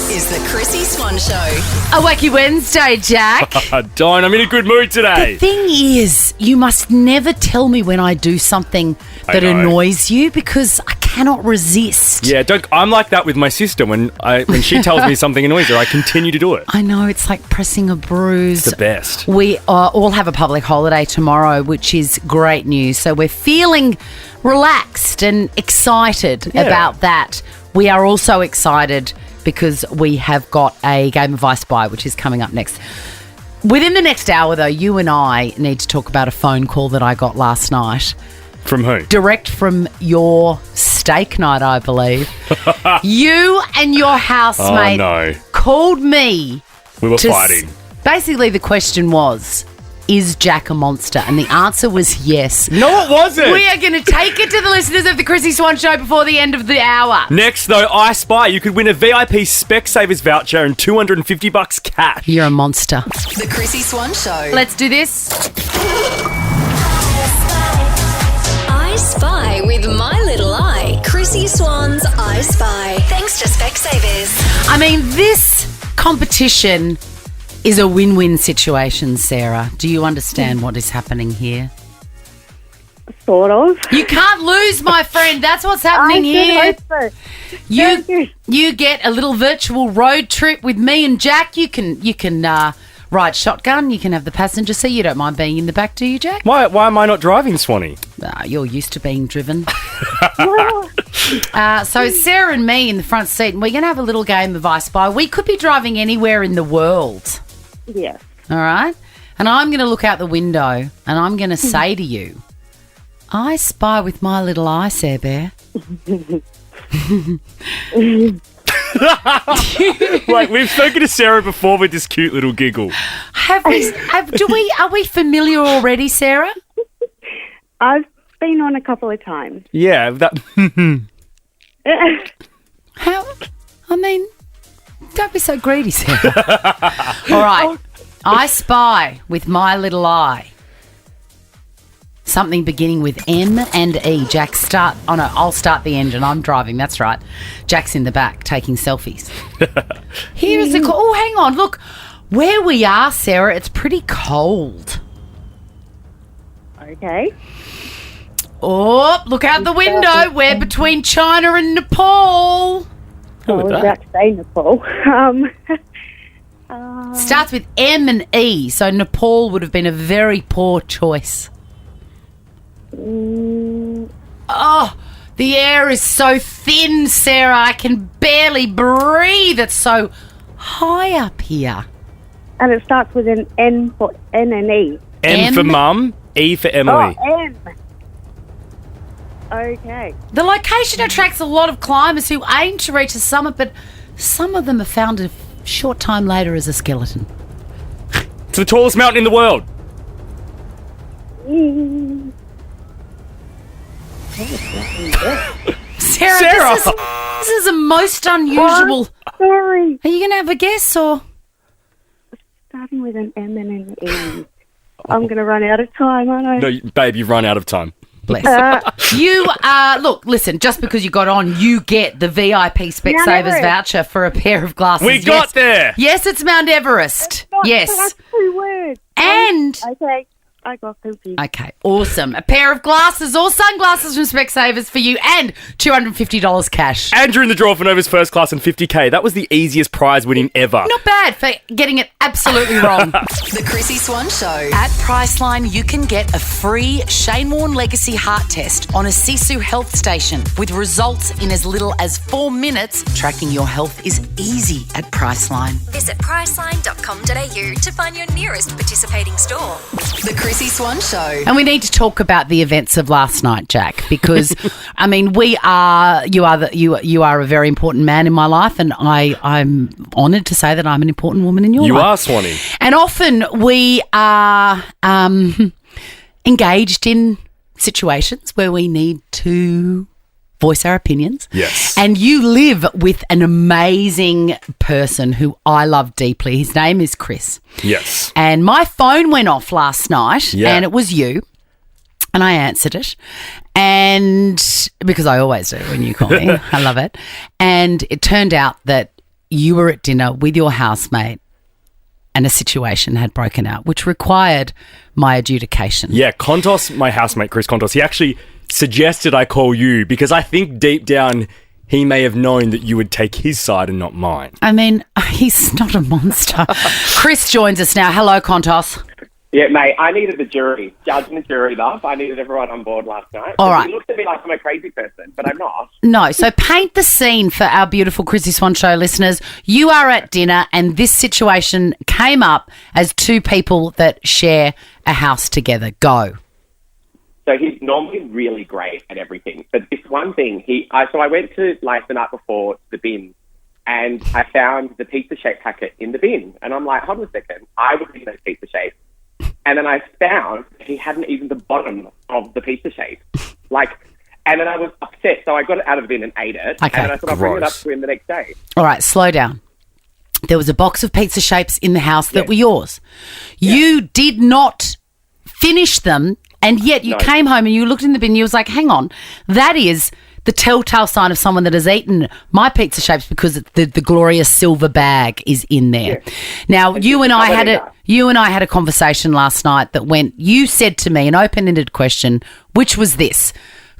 is the Chrissy Swan Show. A wacky Wednesday, Jack. Don, I'm in a good mood today. The thing is, you must never tell me when I do something that annoys you because I cannot resist. Yeah, I'm like that with my sister. When she tells me something annoys her, I continue to do it. I know, it's like pressing a bruise. It's the best. We all have a public holiday tomorrow, which is great news. So we're feeling relaxed and excited about that. We are also excited because we have got a game of I Spy, which is coming up next. Within the next hour, though, you and I need to talk about a phone call that I got last night. From who? Direct from your steak night, I believe. You and your housemate called me. We were fighting. Basically, the question was, is Jack a monster? And the answer was yes. No, it wasn't. We are going to take it to the listeners of the Chrissy Swan Show before the end of the hour. Next, though, I Spy. You could win a VIP Specsavers voucher and $250 cash. You're a monster. The Chrissy Swan Show. Let's do this. I Spy with my little eye. Chrissy Swan's I Spy. Thanks to Specsavers. I mean, this competition is a win-win situation, Sarah. Do you understand what is happening here? Sort of. You can't lose, my friend. That's what's happening here. So. You get a little virtual road trip with me and Jack. You can ride shotgun. You can have the passenger seat. You don't mind being in the back, do you, Jack? Why am I not driving, Swanee? You're used to being driven. So Sarah and me in the front seat, and we're going to have a little game of I Spy. We could be driving anywhere in the world. Yes. All right? And I'm going to look out the window and I'm going to say to you, I spy with my little eye, Sarah Bear. Like, we've spoken to Sarah before with this cute little giggle. Are we familiar already, Sarah? I've been on a couple of times. Yeah, How? I mean, don't be so greedy, Sarah. All right. I spy with my little eye. Something beginning with M and E. Jack, start. Oh, no, I'll start the engine. I'm driving. That's right. Jack's in the back taking selfies. Here is the call. Oh, hang on. Look, where we are, Sarah, it's pretty cold. Okay. Oh, look out the window. We're between China and Nepal. Who was that? About to say Nepal. Starts with M and E, so Nepal would have been a very poor choice. Oh, the air is so thin, Sarah. I can barely breathe. It's so high up here. And it starts with an N for N and E. M for Mum, E for Emily. Oh, M. Okay. The location attracts a lot of climbers who aim to reach the summit, but some of them are found a short time later as a skeleton. It's the tallest mountain in the world. Sarah! This is a most unusual... Oh, sorry. Are you going to have a guess or... Starting with an M and an E. I'm going to run out of time, aren't I? No, babe, you've run out of time. Bless. You look, listen, just because you got on, you get the VIP Specsavers voucher for a pair of glasses. We got there. Yes, it's Mount Everest. Yes. That's 2 words. And... Okay. I got confused. Okay, awesome. A pair of glasses or sunglasses from Specsavers for you and $250 cash. And you're in the draw for Nova's first class and $50K. That was the easiest prize winning ever. Not bad for getting it absolutely wrong. The Chrissy Swan Show. At Priceline, you can get a free Shane Warne Legacy heart test on a Sisu health station with results in as little as 4 minutes. Tracking your health is easy at Priceline. Visit priceline.com.au to find your nearest participating store. The Chrissy Swan Show. And we need to talk about the events of last night, Jack, because I mean, you are a very important man in my life, and I'm honoured to say that I'm an important woman in your life. You are, Swanee. And often we are engaged in situations where we need to voice our opinions. Yes. And you live with an amazing person who I love deeply. His name is Chris. Yes. And my phone went off last night and it was you. And I answered it. And because I always do when you call me. I love it. And it turned out that you were at dinner with your housemate and a situation had broken out, which required my adjudication. Yeah, Kontos, my housemate, Chris Kontos, he actually suggested I call you because I think deep down he may have known that you would take his side and not mine. I mean, he's not a monster. Chris joins us now. Hello, Kontos. Yeah, mate, I needed the jury, judge and the jury, love. I needed everyone on board last night. All right. It looks to me like I'm a crazy person, but I'm not. No, so paint the scene for our beautiful Chrissy Swan Show listeners. You are at dinner and this situation came up as two people that share a house together. Go. So he's normally really great at everything. But this one thing, so I went to, like, the night before the bin and I found the pizza shape packet in the bin. And I'm like, hold on a second, I would eat those pizza shapes. And then I found he hadn't eaten the bottom of the pizza shape. And then I was upset. So I got it out of the bin and ate it. Okay, and then I thought I'd bring it up to him the next day. All right, slow down. There was a box of pizza shapes in the house that were yours. Yeah. You did not finish them, and yet you came home and you looked in the bin and you was like, hang on, that is the telltale sign of someone that has eaten my pizza shapes because the glorious silver bag is in there. Yeah. Now, you and I had a conversation last night that you said to me an open-ended question, which was this: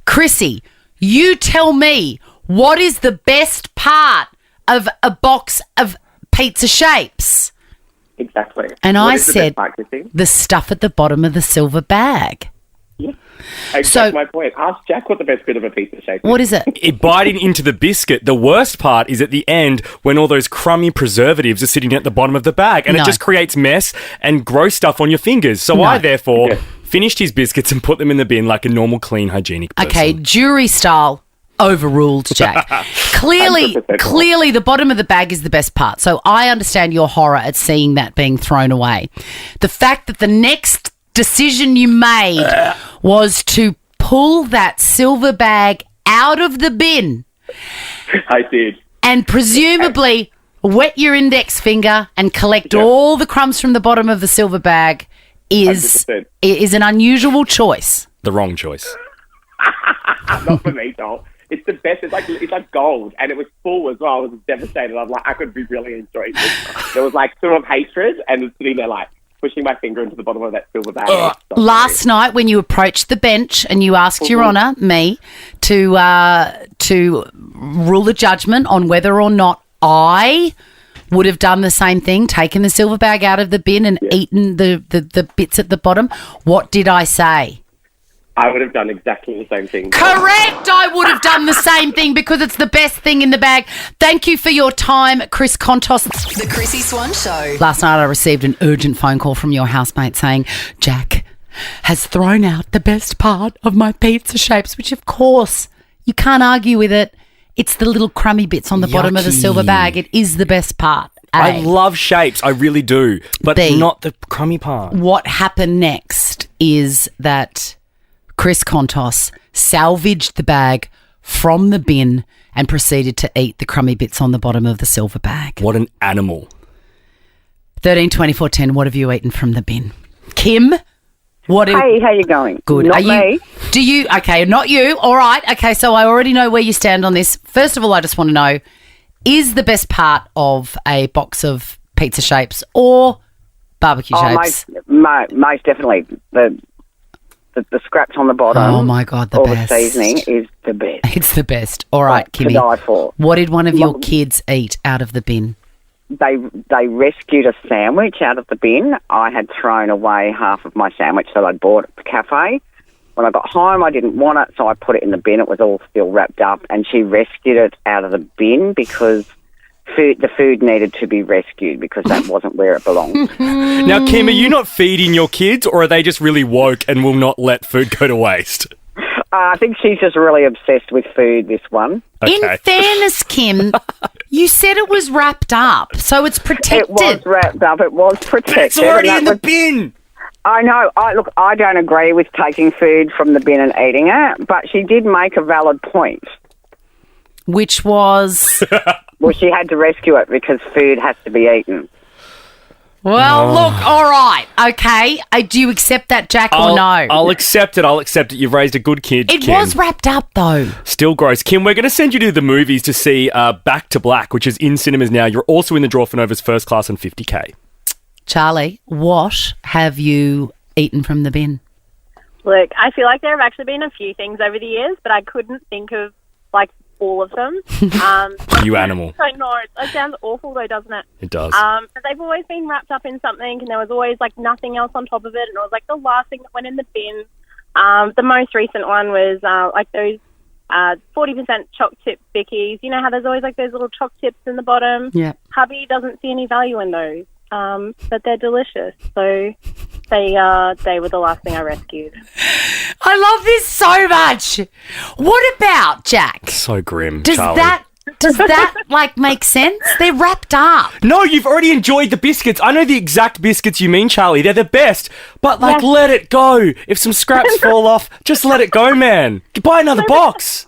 Chrissy, you tell me what is the best part of a box of pizza shapes? Exactly. And What I is the said, best part, Chrissy? the stuff at the bottom of the silver bag. Yeah. That's my point. Ask Jack what the best bit of a pizza shape is. What is it? It biting into the biscuit. The worst part is at the end when all those crummy preservatives are sitting at the bottom of the bag and No. it just creates mess and gross stuff on your fingers. So I therefore finished his biscuits and put them in the bin like a normal, clean, hygienic person. Okay, jury style overruled, Jack. Clearly, 100% the bottom of the bag is the best part. So I understand your horror at seeing that being thrown away. The fact that the next decision you made was to pull that silver bag out of the bin I did. and presumably wet your index finger and collect all the crumbs from the bottom of the silver bag is 100%. an unusual choice. The wrong choice. Not for me, doll. It's the best. It's like gold, and it was full as well. I was devastated. I was like, I could be really enjoying this. There was like sort of hatred, and was sitting there like pushing my finger into the bottom of that silver bag. Last night, when you approached the bench and you asked Your Honour, me, to rule the judgment on whether or not I would have done the same thing, taken the silver bag out of the bin and eaten the bits at the bottom, what did I say? I would have done exactly the same thing. Correct! I would have done the same thing because it's the best thing in the bag. Thank you for your time, Chris Kontos. The Chrissy Swan Show. Last night I received an urgent phone call from your housemate saying, Jack has thrown out the best part of my pizza shapes, which of course you can't argue with it. It's the little crummy bits on the bottom of the Yucky. silver bag. It is the best part. I love shapes. I really do. But B. not the crummy part. What happened next is that Chris Kontos salvaged the bag from the bin and proceeded to eat the crummy bits on the bottom of the silver bag. What an animal. 13 24 10, what have you eaten from the bin? Kim? Hey, how you going? Good. Not Are you, me. Do you? Okay, not you. All right. Okay, so I already know where you stand on this. First of all, I just want to know, is the best part of a box of pizza shapes or barbecue shapes? Most definitely. The scraps on the bottom. Oh, my God, the or best. the seasoning is the best. It's the best. All right, To Kimmy. die for. What did one of your kids eat out of the bin? They rescued a sandwich out of the bin. I had thrown away half of my sandwich that I'd bought at the cafe. When I got home, I didn't want it, so I put it in the bin. It was all still wrapped up, and she rescued it out of the bin because the food needed to be rescued because that wasn't where it belonged. Now, Kim, are you not feeding your kids or are they just really woke and will not let food go to waste? I think she's just really obsessed with food, this one. Okay. In fairness, Kim, you said it was wrapped up, so it's protected. It was wrapped up. It was protected. It's already and in that the bin. I know. I don't agree with taking food from the bin and eating it, but she did make a valid point. Which was... Well, she had to rescue it because food has to be eaten. Well, look, all right, okay. Do you accept that, Jack, or no? I'll accept it. You've raised a good kid, It Kim. was wrapped up, though. Still gross. Kim, we're going to send you to the movies to see Back to Black, which is in cinemas now. You're also in the draw for Nova's First Class and 50K. Charlie, what have you eaten from the bin? Look, I feel like there have actually been a few things over the years, but I couldn't think of, like, all of them. You animal. I know. It sounds awful, though, doesn't it? It does. But they've always been wrapped up in something, and there was always, like, nothing else on top of it, and it was, like, the last thing that went in the bin. The most recent one was, like, those 40% choc chip Bickies. You know how there's always, like, those little choc chips in the bottom? Yeah. Hubby doesn't see any value in those, but they're delicious. So they were the last thing I rescued. I love this so much. What about, Jack? So grim, Does Charlie. that like make sense? They're wrapped up. No, you've already enjoyed the biscuits. I know the exact biscuits you mean, Charlie. They're the best. But, like, let it go. If some scraps fall off, just let it go, man. Buy another box.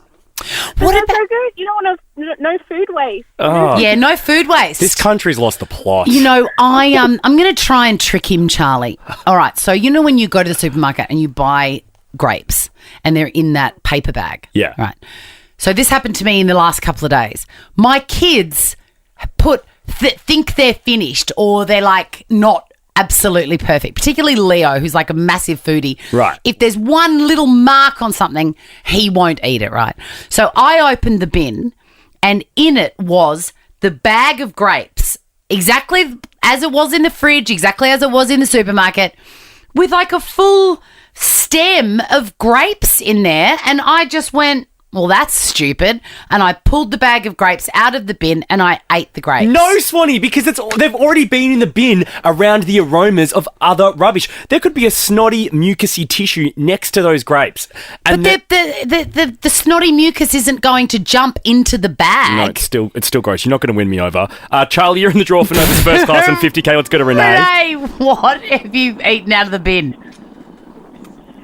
What about so good? You don't want to no food waste. Oh. Yeah, no food waste. This country's lost the plot. You know, I'm going to try and trick him, Charlie. All right, so you know when you go to the supermarket and you buy grapes and they're in that paper bag? Yeah. Right. So this happened to me in the last couple of days. My kids think they're finished or they're like not absolutely perfect, particularly Leo, who's like a massive foodie. Right. If there's one little mark on something, he won't eat it, right? So I opened the bin and in it was the bag of grapes, exactly as it was in the fridge, exactly as it was in the supermarket, with like a full stem of grapes in there. And I just went, well, that's stupid. And I pulled the bag of grapes out of the bin and I ate the grapes. No, Swanee, because they've already been in the bin around the aromas of other rubbish. There could be a snotty, mucusy tissue next to those grapes. And but the snotty mucus isn't going to jump into the bag. No, it's still gross. You're not going to win me over. Charlie, you're in the draw for Nova's First Class and 50K. Let's go to Renee. Renee, what have you eaten out of the bin?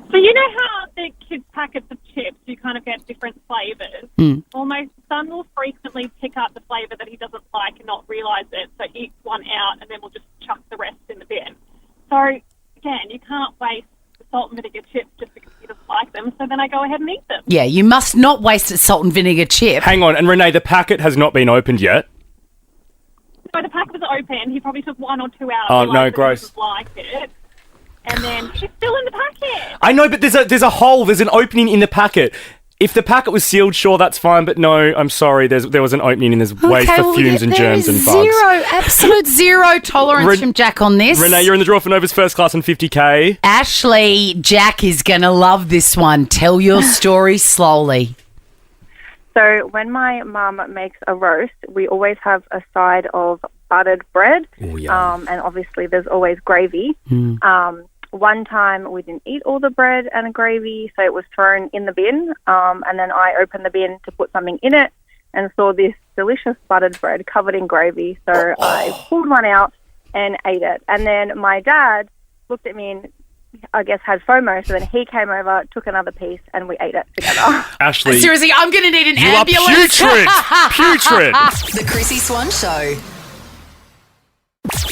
So you know how the kids' packets of chips, you kind of get different flavours? Well, my son will frequently pick up the flavour that he doesn't like and not realise it, so eats one out and then we'll just chuck the rest in the bin. So, again, you can't waste the salt and vinegar chips just because he doesn't like them, so then I go ahead and eat them. Yeah, you must not waste a salt and vinegar chip. Hang on, and Renee, the packet has not been opened yet. So the packet was open, he probably took one or two out. Oh, no, gross. He doesn't like it. And then it's still in the packet. I know, but there's a hole. There's an opening in the packet. If the packet was sealed, sure, that's fine. But no, I'm sorry. There was an opening and there's ways for fumes and germs and bugs. Absolute zero tolerance from Jack on this. Renee, you're in the draw for Nova's First Class and 50K. Ashley, Jack is going to love this one. Tell your story slowly. So when my mum makes a roast, we always have a side of buttered bread. Ooh, yeah. And obviously there's always gravy. One time we didn't eat all the bread and gravy, so it was thrown in the bin. And then I opened the bin to put something in it and saw this delicious buttered bread covered in gravy. So I pulled one out and ate it. And then my dad looked at me and I guess had FOMO, so then he came over, took another piece, and we ate it together. Ashley. Seriously, I'm going to need an you ambulance. Are putrid. The Chrissy Swan Show.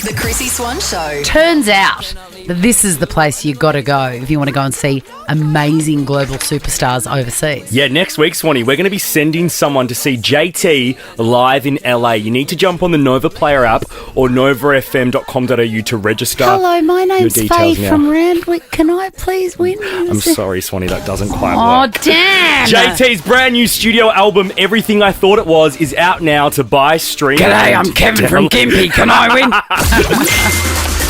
The Chrissy Swan Show. Turns out that this is the place you got to go if you want to go and see amazing global superstars overseas. Yeah, next week, Swanee, we're going to be sending someone to see JT live in LA. You need to jump on the Nova Player app or novafm.com.au to register. Hello, my name's your Faye details now. from Randwick. Can I please win? I'm sorry, Swanee, that doesn't quite Oh, work. damn. JT's brand new studio album, Everything I Thought It Was, is out now to buy, stream. G'day, I'm Kevin from Gympie. Can I win?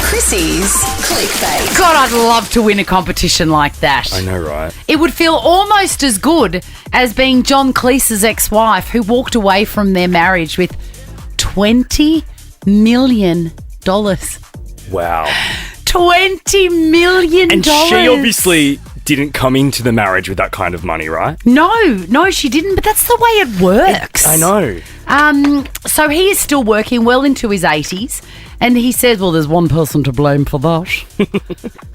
Chrissy's Clickbait. God, I'd love to win a competition like that. I know, right? It would feel almost as good as being John Cleese's ex-wife who walked away from their marriage with $20 million. Wow. $20 million. And she obviously didn't come into the marriage with that kind of money, right? No, she didn't, but that's the way it works. I know. So he is still working well into his 80s, and he says, well, there's one person to blame for that.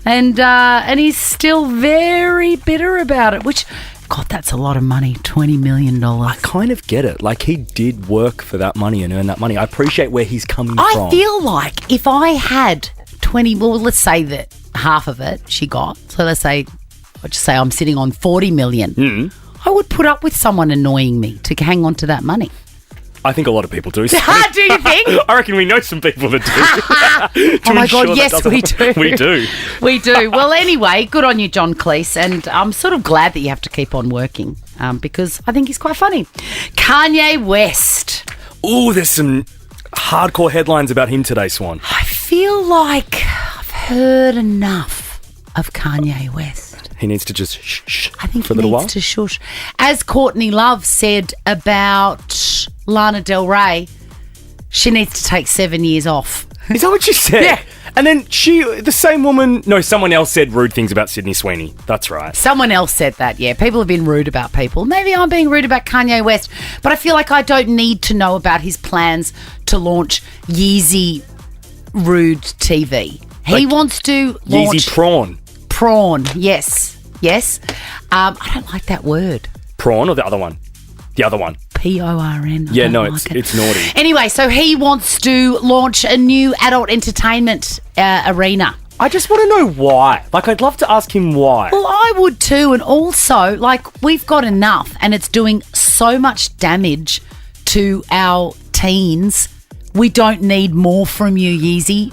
and he's still very bitter about it, which God, that's a lot of money. $20 million. I kind of get it. Like, he did work for that money and earn that money. I appreciate where he's coming from. I feel like if I had 20, well, let's say that half of it she got. So let's say I'm sitting on 40 million. I would put up with someone annoying me to hang on to that money. I think a lot of people do. Do you think? I reckon we know some people that do. Oh my God, yes, we do. We do. We do. Well, anyway, good on you, John Cleese. And I'm sort of glad that you have to keep on working because I think he's quite funny. Kanye West. Ooh, there's some hardcore headlines about him today, Swan. I feel like I've heard enough of Kanye West. He needs to just shh I think for a he little needs while. to shush. As Courtney Love said about Lana Del Rey, she needs to take 7 years off. Is that what she said? Yeah. And then someone else said rude things about Sydney Sweeney. That's right. Someone else said that, yeah. People have been rude about people. Maybe I'm being rude about Kanye West, but I feel like I don't need to know about his plans to launch Yeezy Rude TV. He wants to launch... Yeezy Prawn. Prawn, yes. I don't like that word. Prawn or the other one? The other one. P-O-R-N. Yeah, no, it's naughty. Anyway, so he wants to launch a new adult entertainment arena. I just want to know why. Like, I'd love to ask him why. Well, I would too. And also, like, we've got enough and it's doing so much damage to our teens. We don't need more from you, Yeezy.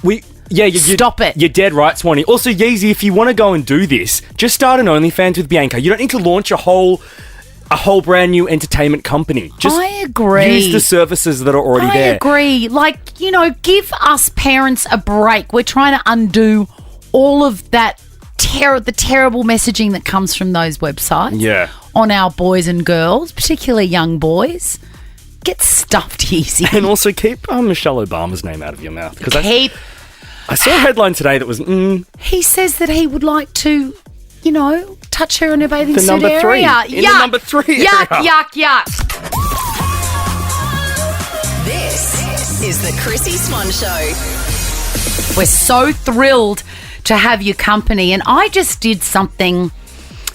Stop it. You're dead right, Swanee. Also, Yeezy, if you want to go and do this, just start an OnlyFans with Bianca. You don't need to launch a whole brand new entertainment company. Just I agree. Use the services that are already there. I agree. Like, give us parents a break. We're trying to undo all of that the terrible messaging that comes from those websites. Yeah. On our boys and girls, particularly young boys. Get stuffed, Yeezy. And also keep Michelle Obama's name out of your mouth. I saw a headline today that was... He says that he would like to, touch her in her bathing suit number three. area. In the number 3 Yuck, area. yuck. This is the Chrissy Swan Show. We're so thrilled to have your company, and I just did something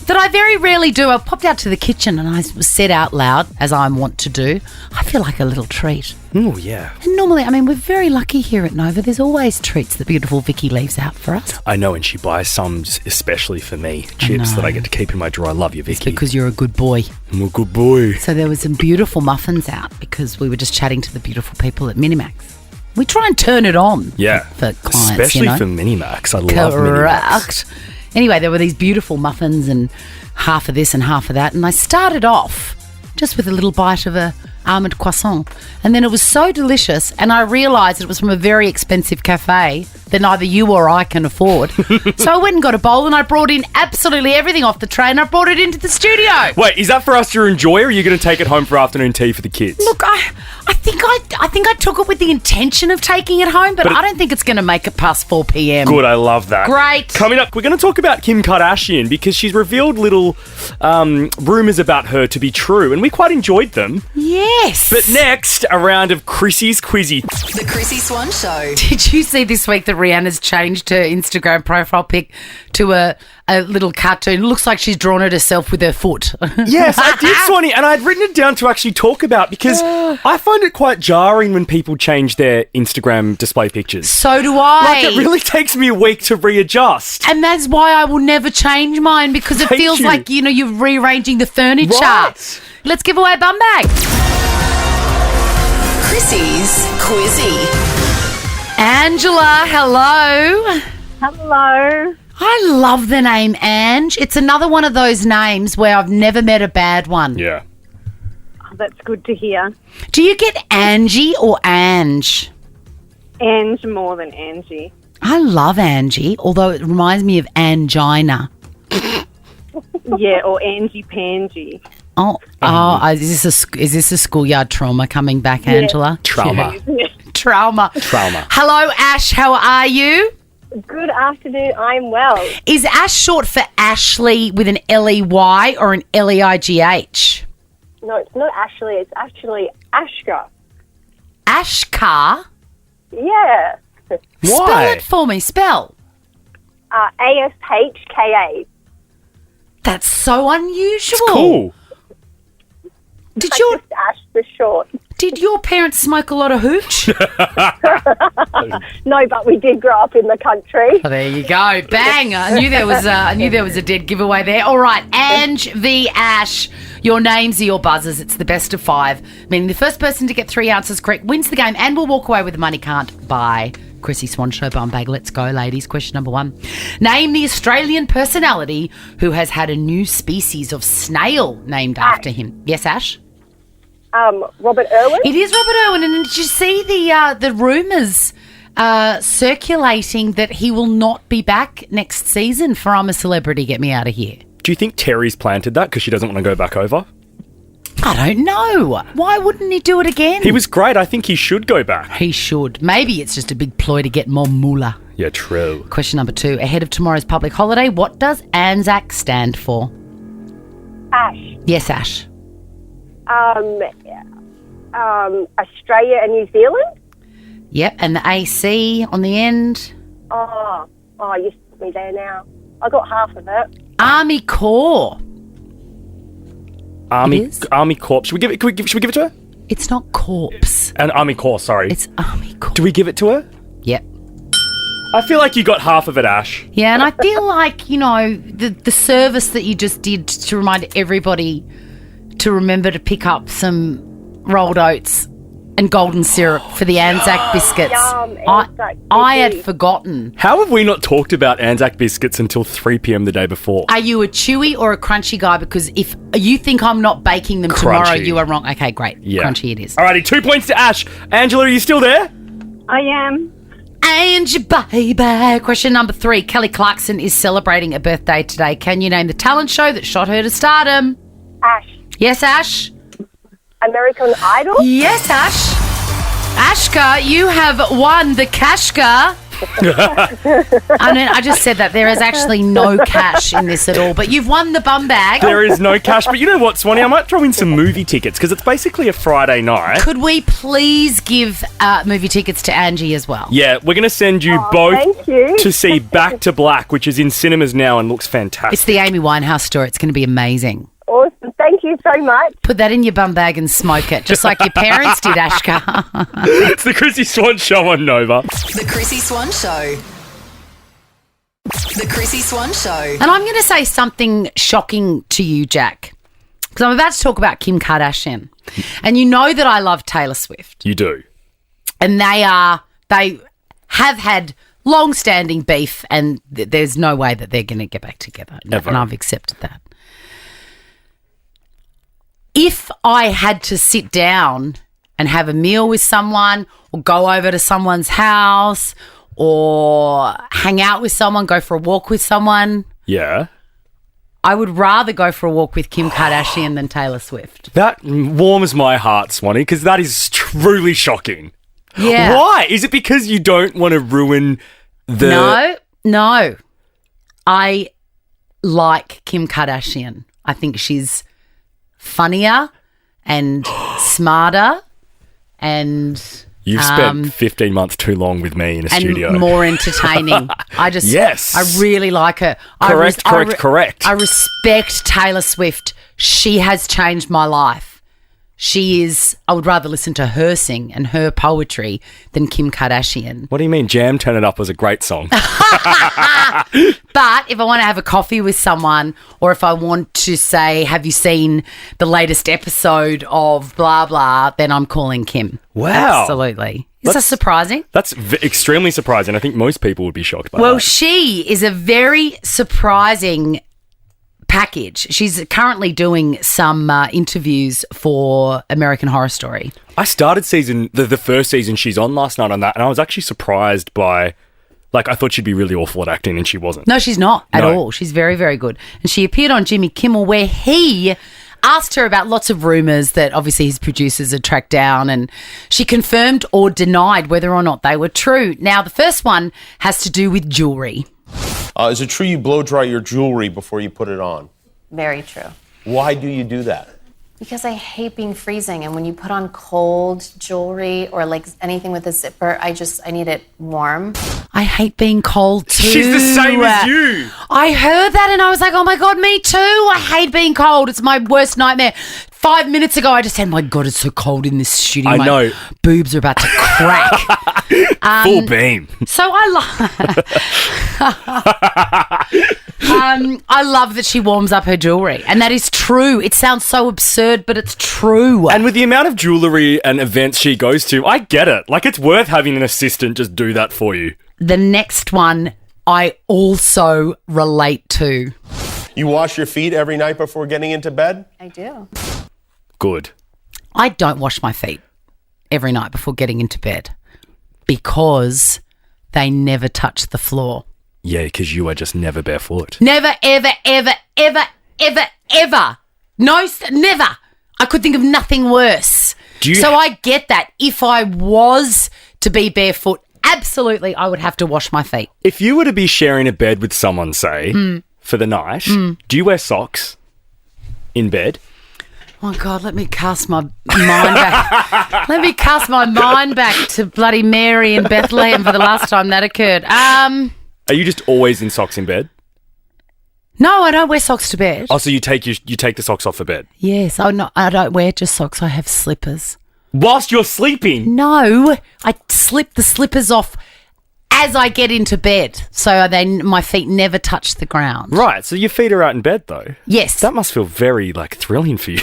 that I very rarely do. I popped out to the kitchen and I said out loud, as I want to do, I feel like a little treat. Oh, yeah. And normally, we're very lucky here at Nova. There's always treats that beautiful Vicky leaves out for us. I know, and she buys some especially for me. Chips that I get to keep in my drawer. I love you, Vicky. Because you're a good boy. I'm a good boy. So there was some beautiful muffins out because we were just chatting to the beautiful people at Minimax. We try and turn it on for clients, especially for Minimax. I love Correct. Minimax. Anyway, there were these beautiful muffins and half of this and half of that. And I started off just with a little bite of a almond croissant. And then it was so delicious. And I realised it was from a very expensive cafe that neither you or I can afford. So I went and got a bowl and I brought in absolutely everything off the tray and I brought it into the studio. Wait, is that for us to enjoy or are you going to take it home for afternoon tea for the kids? Look, I think I took it with the intention of taking it home, but I don't think it's going to make it past 4 p.m. Good, I love that. Great. Coming up, we're going to talk about Kim Kardashian because she's revealed little rumours about her to be true, and we quite enjoyed them. Yes. But next, a round of Chrissy's Quizzy. The Chrissy Swan Show. Did you see this week that Rihanna's changed her Instagram profile pic to a little cartoon? It looks like she's drawn it herself with her foot. Yes, I did, Swanee, and I'd written it down to actually talk about because I find it quite jarring when people change their Instagram display pictures. So do I. Like, it really takes me a week to readjust. And that's why I will never change mine because it feels like, you're rearranging the furniture. Right. Let's give away a bum bag. Chrissy's Quizzy. Angela, hello. Hello. I love the name Ange. It's another one of those names where I've never met a bad one. Yeah. Oh, that's good to hear. Do you get Angie or Ange? Ange more than Angie. I love Angie, although it reminds me of angina. Yeah, or Angie Pangy. Is this a schoolyard trauma coming back, Angela? Trauma. Trauma. Hello, Ash. How are you? Good afternoon. I'm well. Is Ash short for Ashley with an L-E-Y or an L-E-I-G-H? No, it's not Ashley. It's actually Ashka. Ashka? Yeah. Spell it for me. Spell. ASHKA. That's so unusual. It's cool. Did your Ash for short. Did your parents smoke a lot of hooch? No, but we did grow up in the country. Oh, there you go. Bang. I knew there was a dead giveaway there. All right, Ange v Ash. Your names are your buzzers. It's the best of 5, meaning the first person to get 3 answers correct wins the game and will walk away with the money can't buy. Chrissy Swan Show bum bag. Let's go, ladies. Question number 1. Name the Australian personality who has had a new species of snail named after him. Yes, Ash? Robert Irwin. It is Robert Irwin. And did you see the rumours circulating that he will not be back next season for I'm a Celebrity, Get Me Out of Here? Do you think Terry's planted that because she doesn't want to go back over? I don't know. Why wouldn't he do it again? He was great. I think he should go back. He should. Maybe it's just a big ploy to get more moolah. Yeah, true. Question number 2. Ahead of tomorrow's public holiday, what does ANZAC stand for? Ash. Yes, Ash. Australia and New Zealand. Yep, and the AC on the end. Oh, you put me there now. I got half of it. Army Corps. Army Corps. Should we give it to her? It's not corpse. An Army Corps, sorry. It's Army Corps. Do we give it to her? Yep. I feel like you got half of it, Ash. Yeah, and I feel like, the service that you just did to remind everybody to remember to pick up some rolled oats and golden syrup for the Anzac biscuits. Yum, I had forgotten. How have we not talked about Anzac biscuits until 3 p.m. the day before? Are you a chewy or a crunchy guy? Because if you think I'm not baking them tomorrow, Crunchy. you are wrong. Okay, great. Yeah. Crunchy it is. Alrighty, 2 points to Ash. Angela, are you still there? I am. And your baby. Question number 3. Kelly Clarkson is celebrating a birthday today. Can you name the talent show that shot her to stardom? Ash. Yes, Ash? American Idol. Yes, Ash. Ashka, you have won the Kashka. I just said that. There is actually no cash in this at all, but you've won the bum bag. There is no cash, but you know what, Swanee? I might throw in some movie tickets because it's basically a Friday night. Could we please give movie tickets to Angie as well? Yeah, we're going to send you both thank you. to see Back to Black, which is in cinemas now and looks fantastic. It's the Amy Winehouse story. It's going to be amazing. Awesome. Thank you so much. Put that in your bum bag and smoke it, just like your parents did, Ashka. It's the Chrissy Swan Show on Nova. The Chrissy Swan Show. The Chrissy Swan Show. And I'm going to say something shocking to you, Jack, because I'm about to talk about Kim Kardashian. And you know that I love Taylor Swift. You do. And they have had long-standing beef, and there's no way that they're going to get back together. Ever. And I've accepted that. If I had to sit down and have a meal with someone or go over to someone's house or hang out with someone, go for a walk with someone, Yeah. I would rather go for a walk with Kim Kardashian than Taylor Swift. That warms my heart, Swanee, because that is truly shocking. Yeah. Why? Is it because you don't want to ruin the... No. I like Kim Kardashian. I think she's funnier and smarter and... You've spent 15 months too long with me in a studio. And more entertaining. Yes. I really like her. Correct. I respect Taylor Swift. She has changed my life. I would rather listen to her sing and her poetry than Kim Kardashian. What do you mean? Jam Turn It Up was a great song. But if I want to have a coffee with someone, or if I want to say, have you seen the latest episode of blah, blah, then I'm calling Kim. Wow. Absolutely. Is that surprising? That's extremely surprising. I think most people would be shocked by that. Well, she is a very surprising package. She's currently doing some interviews for American Horror Story. I started the first season she's on last night on that, and I was actually surprised by... Like, I thought she'd be really awful at acting, and she wasn't. No, she's not at all. She's very, very good. And she appeared on Jimmy Kimmel, where he asked her about lots of rumours that obviously his producers had tracked down, and she confirmed or denied whether or not they were true. Now, the first one has to do with jewellery. Is it true you blow dry your jewelry before you put it on? Very true. Why do you do that? Because I hate being freezing, and when you put on cold jewelry or like anything with a zipper, I need it warm. I hate being cold too. She's the same as you. I heard that and I was like, oh my God, me too. I hate being cold. It's my worst nightmare. 5 minutes ago, I just said, my God, it's so cold in this studio. I my know. Boobs are about to crack. Full beam. So I love that she warms up her jewellery. And that is true. It sounds so absurd, but it's true. And with the amount of jewellery and events she goes to, I get it. Like, it's worth having an assistant just do that for you. The next one I also relate to. You wash your feet every night before getting into bed? I do. Good. I don't wash my feet every night before getting into bed because they never touch the floor. Yeah, because you are just never barefoot. Never, ever, ever, ever, ever, ever. No, never. I could think of nothing worse. So I get that. If I was to be barefoot, absolutely, I would have to wash my feet. If you were to be sharing a bed with someone, say, for the night, do you wear socks in bed? Oh, God, let me cast my mind back. Let me cast my mind back to bloody Mary in Bethlehem for the last time that occurred. Are you just always in socks in bed? No, I don't wear socks to bed. Oh, so you take the socks off for bed? Yes, I don't wear just socks. I have slippers. Whilst you're sleeping? No, I slip the slippers off as I get into bed, so my feet never touch the ground. Right, so your feet are out in bed though. Yes, that must feel very thrilling for you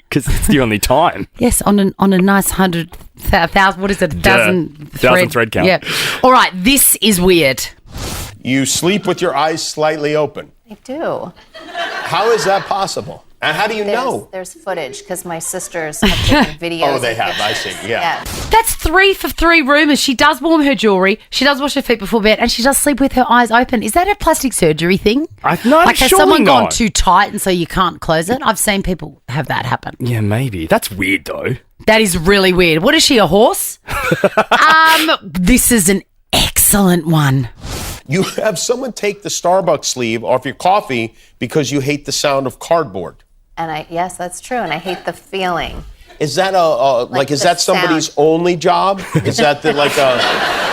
because it's the only time. Yes, on a nice 100,000. What is it? Thousand thread count. Yeah. All right, this is weird. You sleep with your eyes slightly open. I do. How is that possible? And how do you know? There's footage because my sisters have taken videos. Oh, they have. I see. Yeah. That's 3 for 3 rumours. She does warm her jewellery. She does wash her feet before bed, and she does sleep with her eyes open. Is that a plastic surgery thing? Has someone gone too tight and so you can't close it? I've seen people have that happen. Yeah, maybe. That's weird though. That is really weird. What is she, a horse? This is an excellent one. You have someone take the Starbucks sleeve off your coffee because you hate the sound of cardboard. And yes, that's true. And I hate the feeling. Is that is that somebody's sound. only job? Is that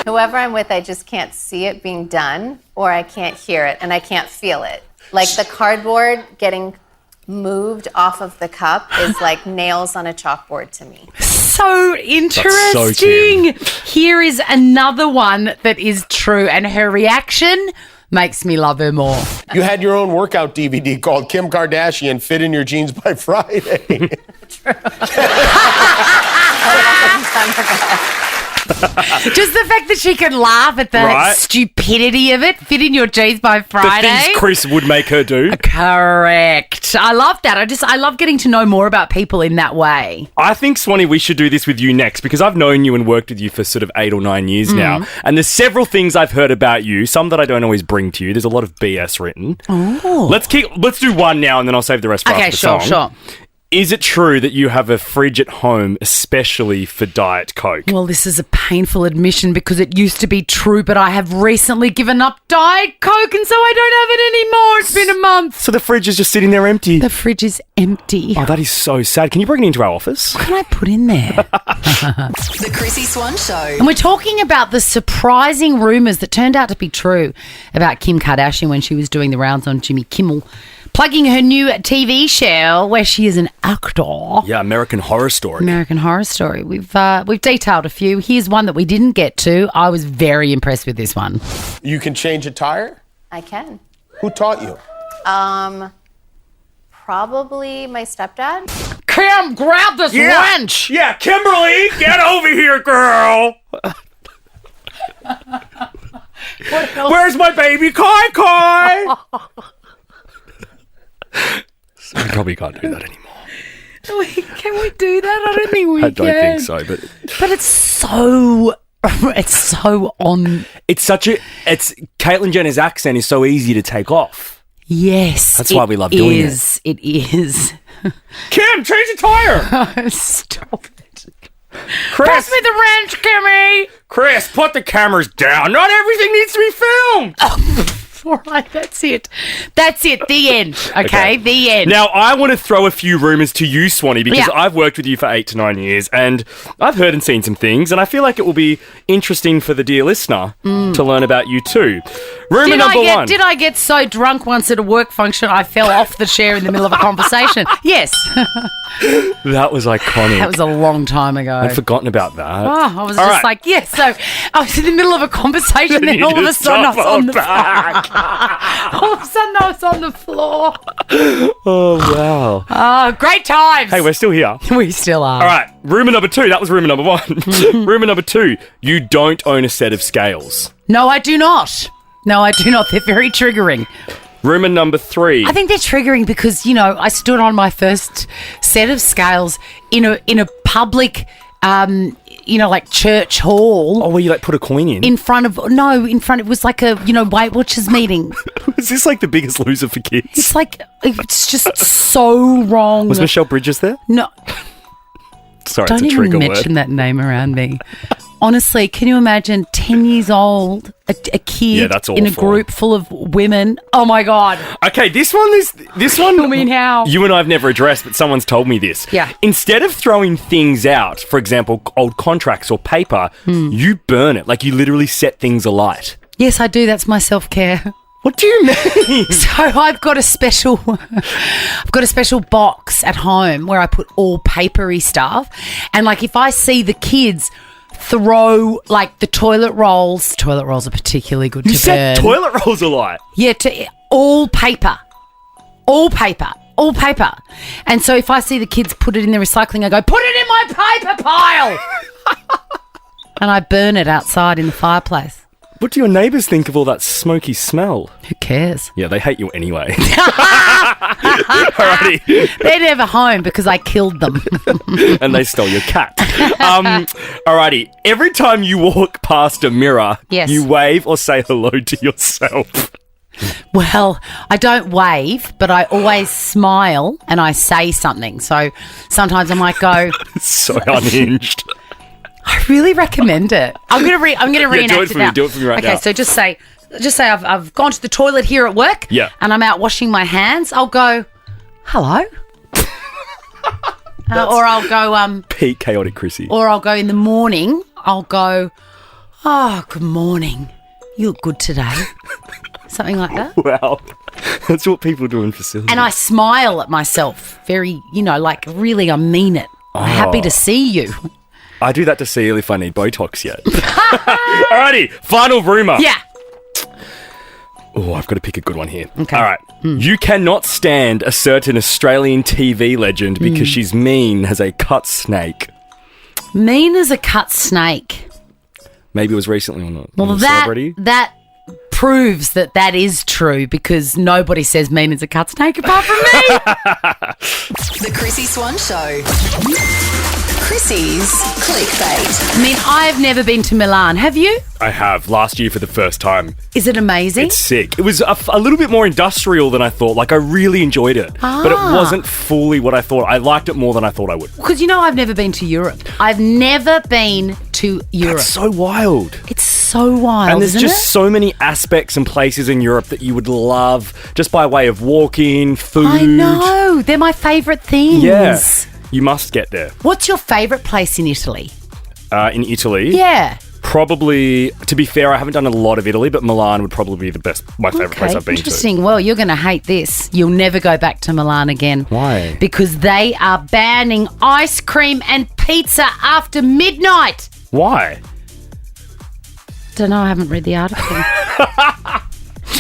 Whoever I'm with, I just can't see it being done, or I can't hear it, and I can't feel it. Like the cardboard getting moved off of the cup is like nails on a chalkboard to me. So interesting. Here is another one that is true, and her reaction makes me love her more. You had your own workout DVD called Kim Kardashian Fit in Your Jeans by Friday. Just the fact that she can laugh at the stupidity of it. Fit in your jeans by Friday. The things Chris would make her do. Correct. I love that. I love getting to know more about people in that way. I think, Swanee, we should do this with you next because I've known you and worked with you for sort of 8 or 9 years now. And there's several things I've heard about you, some that I don't always bring to you. There's a lot of BS written. Oh. Let's do one now and then I'll save the rest for after the song. Sure. Is it true that you have a fridge at home especially for Diet Coke? Well, this is a painful admission because it used to be true, but I have recently given up Diet Coke and so I don't have it anymore. It's been a month. So the fridge is just sitting there empty? The fridge is empty. Oh, that is so sad. Can you bring it into our office? What can I put in there? The Chrissy Swan Show. And we're talking about the surprising rumours that turned out to be true about Kim Kardashian when she was doing the rounds on Jimmy Kimmel, plugging her new TV show where she is an actor. Yeah, American Horror Story. American Horror Story. We've detailed a few. Here's one that we didn't get to. I was very impressed with this one. You can change a tire? I can. Who taught you? Probably my stepdad. Kim, grab this wrench. Yeah, Kimberly, get over here, girl. Where's my baby Kai? We probably can't do that anymore. Can we do that? I don't think we can. I don't think so, but it's so on. It's Caitlyn Jenner's accent is so easy to take off. Yes, that's why we love doing it. It is. Kim, change the tire. Stop it. Chris, pass me the wrench, Kimmy. Chris, put the cameras down. Not everything needs to be filmed. All right, that's it. That's it. The end. Okay, the end. Now, I want to throw a few rumours to you, Swanee, because I've worked with you for 8 to 9 years, and I've heard and seen some things, and I feel like it will be interesting for the dear listener to learn about you too. Rumour number one. Did I get so drunk once at a work function I fell off the chair in the middle of a conversation? Yes. That was iconic. That was a long time ago. I'd forgotten about that. I was just like, yes. So I was in the middle of a conversation, then all of a sudden I was on the back. All of a sudden I was on the floor. Oh, wow. Oh, great times. Hey, we're still here. We still are. All right, rumour number 2. That was rumour number 1. Rumour number 2. You don't own a set of scales. No, I do not. No, I do not. They're very triggering. Rumour number 3. I think they're triggering because, I stood on my first set of scales in a public, like church hall. Oh, where you put a coin in? In front, it was like a, Weight Watchers meeting. Is this like the Biggest Loser for kids? It's just so wrong. Was Michelle Bridges there? No. Sorry, Don't it's a trigger even word. mention that name around me. Honestly, can you imagine 10 years old, a kid that's in a awful. group full of women? Oh, my God. Okay, this one. I mean, how? You and I have never addressed, but someone's told me this. Yeah. Instead of throwing things out, for example, old contracts or paper, you burn it. Like you literally set things alight. Yes, I do. That's my self-care. What do you mean? So I've got a special box at home where I put all papery stuff. And if I see the kids throw the toilet rolls are particularly good to burn. You set toilet rolls alight? Yeah, all paper. And so if I see the kids put it in the recycling, I go, put it in my paper pile. And I burn it outside in the fireplace. What do your neighbours think of all that smoky smell? Who cares? Yeah, they hate you anyway. Alrighty. They're never home because I killed them. And they stole your cat. Alrighty. Every time you walk past a mirror, Yes. you wave or say hello to yourself. Well, I don't wave, but I always smile and I say something. So sometimes I might go, So unhinged. I really recommend it. I'm gonna reenact do it for me. now. Do it for me right now. Okay, so just say I've gone to the toilet here at work. Yeah. And I'm out washing my hands. I'll go, hello. Or I'll go Peak chaotic Chrissy. Or I'll go in the morning. I'll go, oh, good morning. You look good today. Something like that. Wow. That's what people do in facilities. And I smile at myself. Very, really, I mean it. I'm happy to see you. I do that to see if I need Botox yet. Alrighty, final rumour. Yeah. Oh, I've got to pick a good one here. Okay. All right. You cannot stand a certain Australian TV legend because she's mean as a cut snake. Mean as a cut snake. Maybe it was recently on Well, a celebrity. that proves that is true because nobody says mean as a cut snake apart from me. The Chrissy Swan Show. Chrissy's clickbait. I mean, I've never been to Milan. Have you? I have, last year for the first time. Is it amazing? It's sick. It was a little bit more industrial than I thought. I really enjoyed it. But it wasn't fully what I thought. I liked it more than I thought I would. Because I've never been to Europe. I've never been to Europe. That's so wild. It's so wild, And there's isn't just it? so many aspects and places in Europe that you would love just by way of walking, food. I know. They're my favourite things. Yeah. You must get there. What's your favourite place in Italy? In Italy? Yeah. Probably, to be fair, I haven't done a lot of Italy, but Milan would probably be my favourite place I've been interesting. Well, you're going to hate this. You'll never go back to Milan again. Why? Because they are banning ice cream and pizza after midnight. Why? Don't know. I haven't read the article.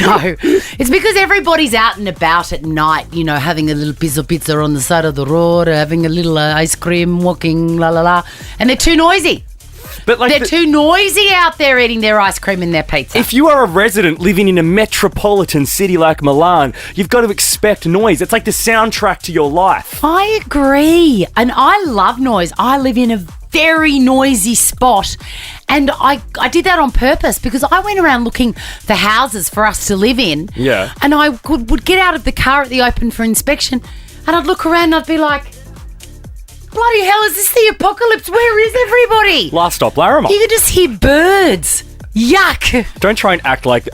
No, it's because everybody's out and about at night, having a little piece of pizza on the side of the road, having a little ice cream, walking, la la la, and they're too noisy. But they're too noisy out there eating their ice cream and their pizza. If you are a resident living in a metropolitan city like Milan, you've got to expect noise. It's like the soundtrack to your life. I agree, and I love noise. I live in a very noisy spot, and I did that on purpose because I went around looking for houses for us to live in. Yeah. And I would get out of the car at the open for inspection, and I'd look around and I'd be like, bloody hell, is this the apocalypse? Where is everybody? Last stop, Larimar. You could just hear birds. Yuck! Don't try and act like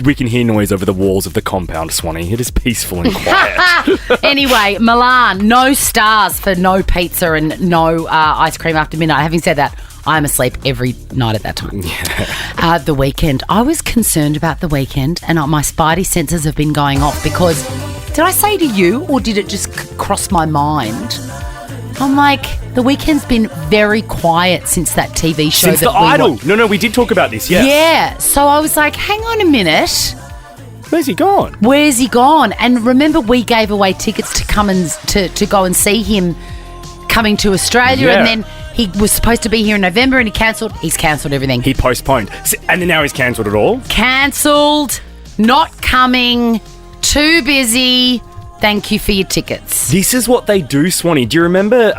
we can hear noise over the walls of the compound, Swanee. It is peaceful and quiet. Anyway, Milan, no stars for no pizza and no ice cream after midnight. Having said that, I'm asleep every night at that time. Yeah. The weekend. I was concerned about the weekend, and my spidey senses have been going off because, did I say to you, or did it just cross my mind? I'm like, the weekend's been very quiet since that TV show. Since The Idol. No, we did talk about this, yeah. Yeah. So I was like, hang on a minute. Where's he gone? And remember, we gave away tickets to come and to go and see him coming to Australia, and then he was supposed to be here in November and he cancelled. He's cancelled everything. He postponed. And then now he's cancelled it all? Cancelled. Not coming. Too busy. Thank you for your tickets. This is what they do, Swanee. Do you remember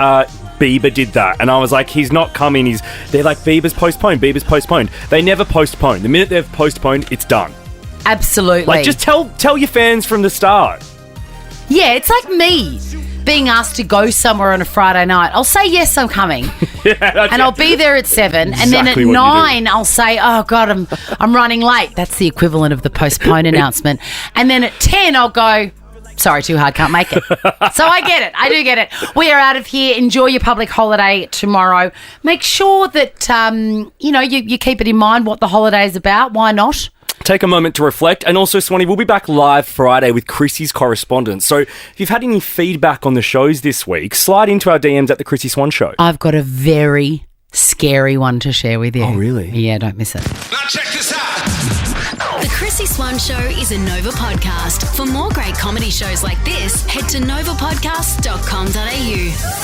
Bieber did that? And I was like, he's not coming. They're like, Bieber's postponed. They never postpone. The minute they've postponed, it's done. Absolutely. Like, just tell your fans from the start. Yeah, it's like me being asked to go somewhere on a Friday night. I'll say, yes, I'm coming. And I'll be there at 7. And then at 9, I'll say, oh, God, I'm running late. That's the equivalent of the postpone announcement. And then at 10, I'll go, sorry, too hard, can't make it. So I get it. I do get it. We are out of here. Enjoy your public holiday tomorrow. Make sure that, you keep it in mind what the holiday is about. Why not? Take a moment to reflect. And also, Swanee, we'll be back live Friday with Chrissy's correspondence. So if you've had any feedback on the shows this week, slide into our DMs at The Chrissy Swan Show. I've got a very scary one to share with you. Oh, really? Yeah, don't miss it. Now check this out. The Chrissy Swan Show is a Nova podcast. For more great comedy shows like this, head to novapodcast.com.au.